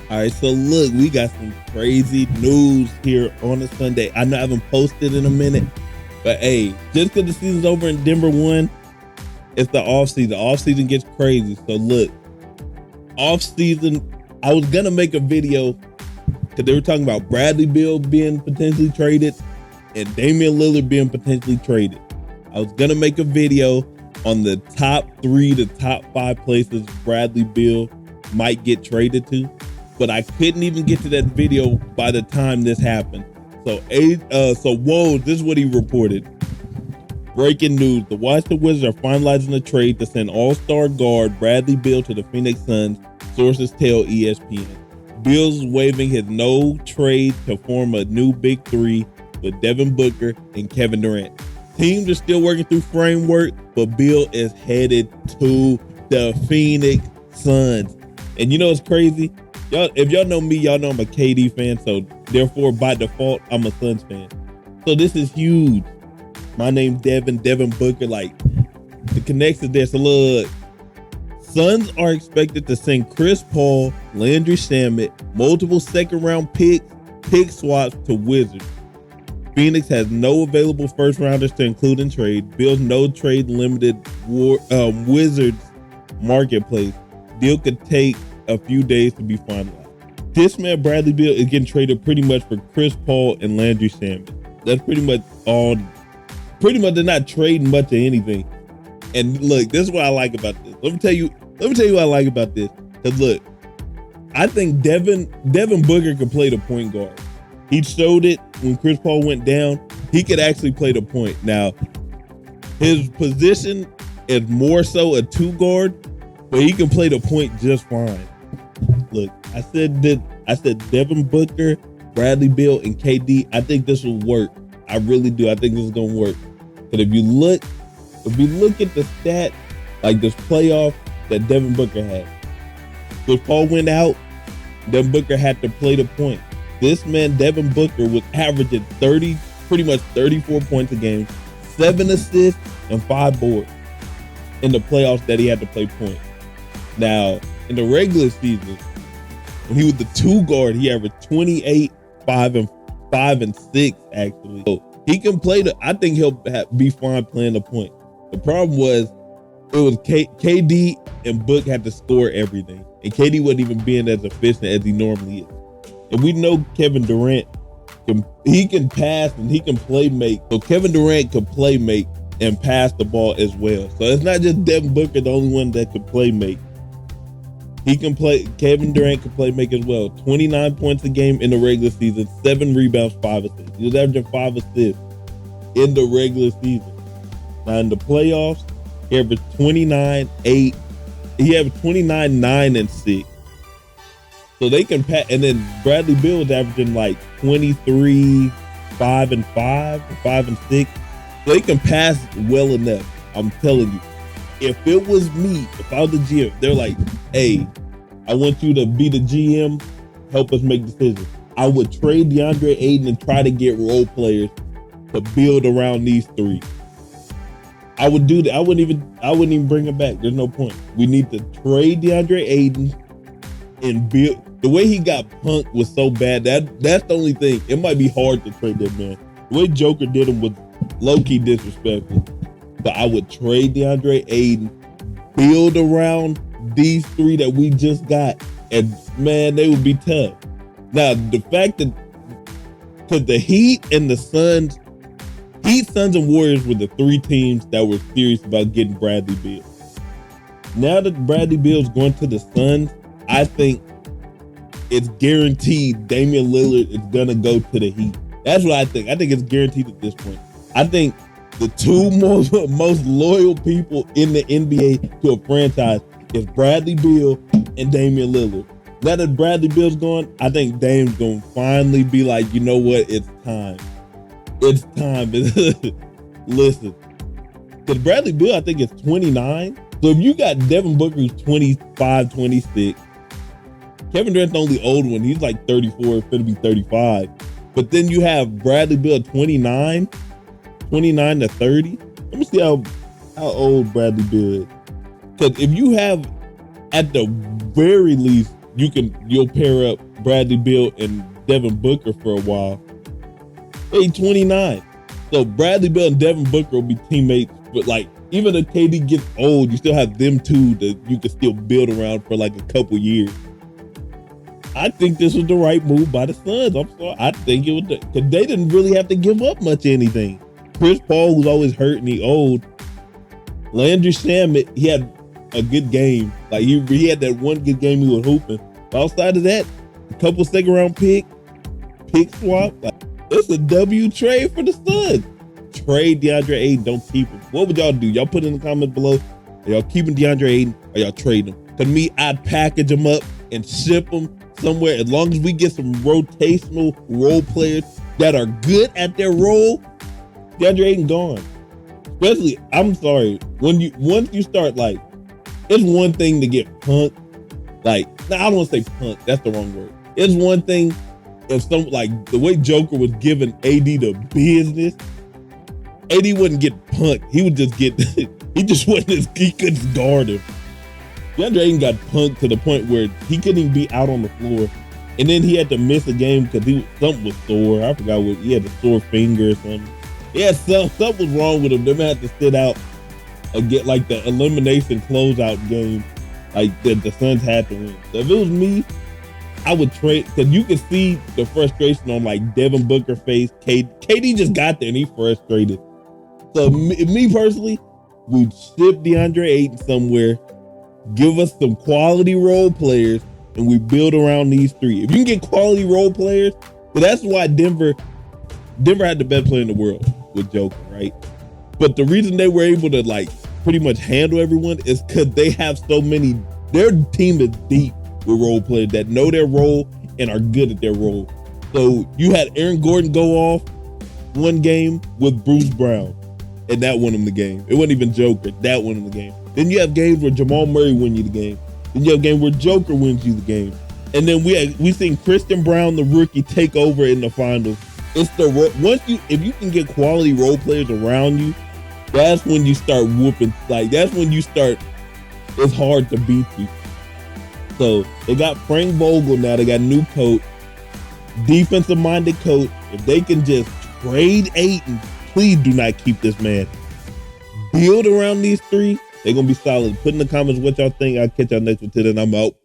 All right, so look, we got some crazy news here on a Sunday. I know I haven't posted in a minute, but hey, just because the season's over in Denver 1, it's the off season. The off season gets crazy. So look, off season, I was gonna make a video because they were talking about Bradley Beal being potentially traded and Damian Lillard being potentially traded. I was gonna make a video on the top 3 to top 5 places Bradley Beal might get traded to, but I couldn't even get to that video by the time this happened. So Woj, this is what he reported. Breaking news: the Washington Wizards are finalizing a trade to send all-star guard Bradley Beal to the Phoenix Suns, sources tell ESPN. Beal's waiving his no-trade to form a new Big Three with Devin Booker and Kevin Durant. Teams are still working through framework, but Beal is headed to the Phoenix Suns. And you know what's crazy? Y'all, if y'all know me, y'all know I'm a KD fan, so therefore by default, I'm a Suns fan. So this is huge. My name's Devin Booker, like the connection there. So look, Suns are expected to send Chris Paul, Landry Shamet, multiple second-round pick swaps to Wizards. Phoenix has no available first-rounders to include in trade. Beal's no-trade limited Wizards marketplace. Deal could take a few days to be finalized. This man, Bradley Beal, is getting traded pretty much for Chris Paul and Landry Shamet. That's pretty much all. Pretty much they're not trading much of anything. And look, this is what I like about this. Let me tell you what I like about this. Because look, I think Devin Booker could play the point guard. He showed it when Chris Paul went down. He could actually play the point. Now, his position is more so a 2 guard, but he can play the point just fine. Look, I said Devin Booker, Bradley Beal, and KD. I think this will work. I really do. I think this is gonna work. But if you look at the stat, like this playoff that Devin Booker had, when Paul went out, Devin Booker had to play the point. This man, Devin Booker, was averaging pretty much 34 points a game, 7 assists, and 5 boards in the playoffs that he had to play point. Now, in the regular season, when he was the 2 guard, he averaged 28, 5 and 6 actually. So he can play I think he'll be fine playing the point. The problem was it was KD and Book had to score everything, and KD wasn't even being as efficient as he normally is. And we know Kevin Durant can pass and he can play make. So Kevin Durant can play make and pass the ball as well. So it's not just Devin Booker the only one that can play make. He can play. Kevin Durant can play make as well. 29 points a game in the regular season, 7 rebounds, 5 assists. He was averaging 5 assists in the regular season. Now in the playoffs, he averaged 29-8. He averaged 29, 9, and 6. So they can pass. And then Bradley Beal was averaging like 23, 5 and 5, 5 and 6. So they can pass well enough. I'm telling you. If it was me, if I was the GM, they're like, hey, I want you to be the GM, help us make decisions. I would trade DeAndre Ayton and try to get role players to build around these 3. I would do that. I wouldn't even bring him back. There's no point. We need to trade DeAndre Ayton and build. The way he got punked was so bad. That's the only thing. It might be hard to trade that man. The way Joker did him was low-key disrespectful. But I would trade DeAndre Ayton, build around these 3 that we just got, and man, they would be tough. Now, the fact that, because the Heat and the Suns, Suns, and Warriors were the 3 teams that were serious about getting Bradley Beal. Now that Bradley Beal's going to the Suns, I think it's guaranteed Damian Lillard is going to go to the Heat. That's what I think. I think it's guaranteed at this point. I think the 2 most loyal people in the NBA to a franchise is Bradley Beal and Damian Lillard. Now that Bradley Beal's gone, I think Dame's going to finally be like, you know what? It's time. It's time. Listen, because Bradley Beal, I think, is 29. So if you got Devin Booker, who's 25, 26, Kevin Durant's the only old one. He's like 34, it's going to be 35. But then you have Bradley Beal, 29 to 30. Let me see how old Bradley Beal is. Because if you have, at the very least, you'll pair up Bradley Beal and Devin Booker for a while. Hey, 29. So Bradley Beal and Devin Booker will be teammates, but like even if KD gets old, you still have them two that you can still build around for like a couple years. I think this was the right move by the Suns. I'm sorry. I think it was because they didn't really have to give up much anything. Chris Paul, who's always hurt and he old. Landry Shamet, he had a good game. Like he had that one good game he was hooping. But outside of that, a couple second round pick swap. Like, it's a W trade for the Suns. Trade DeAndre Ayton, don't keep him. What would y'all do? Y'all put in the comments below. Are y'all keeping DeAndre Ayton or y'all trading him? To me, I'd package him up and ship him somewhere. As long as we get some rotational role players that are good at their role, DeAndre Ayton gone. Especially, I'm sorry, once you start like, it's one thing to get punked. Like, I don't want to say punked. That's the wrong word. It's one thing if some like the way Joker was giving AD the business. AD wouldn't get punked. He would just get. He couldn't guard him. DeAndre Ayton got punked to the point where he couldn't even be out on the floor, and then he had to miss a game because something was sore. I forgot what he had, a sore finger or something. Yeah, something was wrong with him. They had to sit out and get like the elimination closeout game, like that the Suns had to win. So if it was me, I would trade because you can see the frustration on like Devin Booker face. KD just got there and he frustrated. So me personally, we'd ship DeAndre Ayton somewhere, give us some quality role players, and we build around these three. If you can get quality role players, so that's why Denver had the best player in the world with Joker, right? But the reason they were able to like pretty much handle everyone is because they have so many. Their team is deep with role players that know their role and are good at their role. So you had Aaron Gordon go off one game with Bruce Brown, and that won him the game. It wasn't even Joker. That won him the game. Then you have games where Jamal Murray wins you the game. Then you have games where Joker wins you the game. And then we seen Christian Brown, the rookie, take over in the finals. It's if you can get quality role players around you, that's when you start whooping. Like that's when you start. It's hard to beat you. So they got Frank Vogel now. They got a new coach, defensive-minded coach. If they can just trade Ayton, please do not keep this man. Build around these three. They're going to be solid. Put in the comments what y'all think. I'll catch y'all next one. Till then, I'm out.